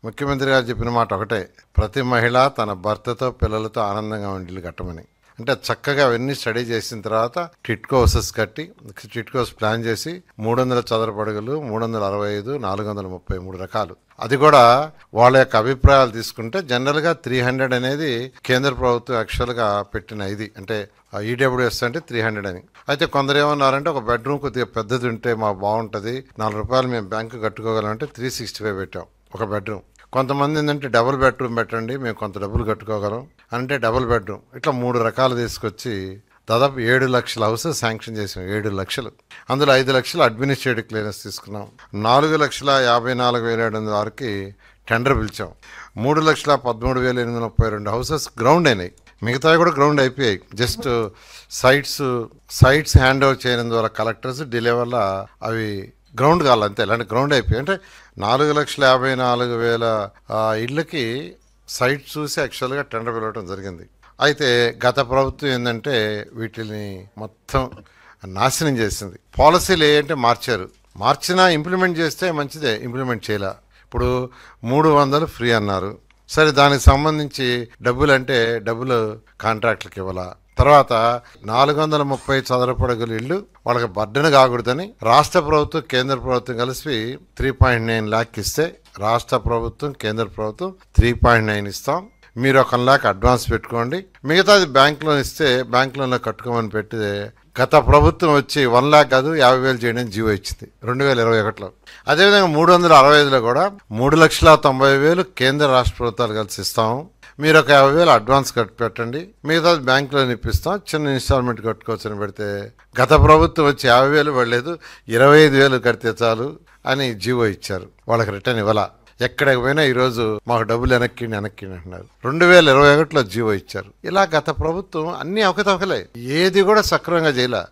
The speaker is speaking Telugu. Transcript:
ముఖ్యమంత్రి గారు చెప్పిన మాట ఒకటే, ప్రతి మహిళ తన భర్తతో పిల్లలతో ఆనందంగా ఉండి కట్టమని. అంటే చక్కగా అవన్నీ స్టడీ చేసిన తర్వాత టిట్కో హౌసెస్ కట్టి, టిట్కోస్ ప్లాన్ చేసి 300 చదరపు అడుగులు, 365, 433 రకాలు. అది కూడా వాళ్ళ యొక్క అభిప్రాయాలు తీసుకుంటే జనరల్గా 300 అనేది కేంద్ర ప్రభుత్వం యాక్చువల్గా పెట్టిన ఇది, అంటే ఈడబ్ల్యూఎస్ అంటే 300 అని. అయితే కొందరు ఏమన్నారంటే ఒక బెడ్రూమ్ కొద్దిగా పెద్దది ఉంటే మాకు బాగుంటుంది, ₹4 మేము బ్యాంకు కట్టుకోగలంటే 365 పెట్టాం ఒక బెడ్రూమ్. కొంతమంది ఏంటంటే డబుల్ బెడ్రూమ్ పెట్టండి, మేము కొంత డబ్బులు కట్టుకోగలం అంటే డబుల్ బెడ్రూమ్. ఇట్లా 3 రకాలు తీసుకొచ్చి దాదాపు 7 లక్షల హౌసెస్ శాంక్షన్ చేసాం. 7 లక్షలు, అందులో 5 లక్షలు అడ్మినిస్ట్రేటివ్ క్లియరెన్స్ తీసుకున్నాం. 4,54,706కి టెండర్ పిలిచాం. 3,13,832 హౌసెస్ గ్రౌండ్ అయినాయి. మిగతావి కూడా గ్రౌండ్ అయిపోయాయి. జస్ట్ సైట్స్ హ్యాండ్ ఓవర్ చేయడం ద్వారా కలెక్టర్స్ డిలే వల్ల అవి గ్రౌండ్ కావాలి అంతే. ఇలాంటి గ్రౌండ్ అయిపోయాయి. అంటే 4,54,000 ఇళ్ళకి సైట్ చూసి యాక్చువల్గా టెండర్ పిలవడం జరిగింది. అయితే గత ప్రభుత్వం ఏంటంటే వీటిని మొత్తం నాశనం చేసింది. పాలసీలు ఏంటంటే మార్చినా ఇంప్లిమెంట్ చేస్తే మంచిదే, ఇంప్లిమెంట్ చేయలే. ఇప్పుడు 300 ఫ్రీ అన్నారు. సరే, దానికి సంబంధించి డబ్బులు కాంట్రాక్టులకు ఇవ్వాల. తర్వాత 430 చదరపు అడుగుల ఇళ్ళు వాళ్ళకి బర్డెన్ కాకూడదని రాష్ట్ర ప్రభుత్వం కేంద్ర ప్రభుత్వం కలిసి 3.9 లాక్ ఇస్తే, రాష్ట్ర ప్రభుత్వం కేంద్ర ప్రభుత్వం 3.9 ఇస్తాం, మీరు 1 లాక్ అడ్వాన్స్ పెట్టుకోండి, మిగతాది బ్యాంక్ లోన్ ఇస్తే బ్యాంక్ లోన్లో కట్టుకోమని పెట్టి గత ప్రభుత్వం వచ్చి 1 లాక్ కాదు 50,000 చేయడానికి జీవో ఇచ్చింది 2021లో. అదేవిధంగా 365లో కూడా 3,90,000 కేంద్ర రాష్ట్ర ప్రభుత్వాలు కలిసి ఇస్తాము, మీరు ఒక 50,000 అడ్వాన్స్ పెట్టండి, మిగతాది బ్యాంక్ లోన్ ఇప్పిస్తాం, చిన్న ఇన్స్టాల్మెంట్ కట్టుకోవచ్చు అని పెడితే గత ప్రభుత్వం వచ్చి 50,000 పడలేదు, 25,000 కడితే చాలు అని జీవో ఇచ్చారు. వాళ్ళకి రిటర్న్ ఇవ్వాల. ఎక్కడికి పోయినా ఈరోజు మాకు డబ్బులు వెనక్కి అంటున్నారు. 2021లో జీవో ఇచ్చారు. ఇలా గత ప్రభుత్వం అన్ని అవకతవకలే, ఏది కూడా సక్రమంగా చేయలే.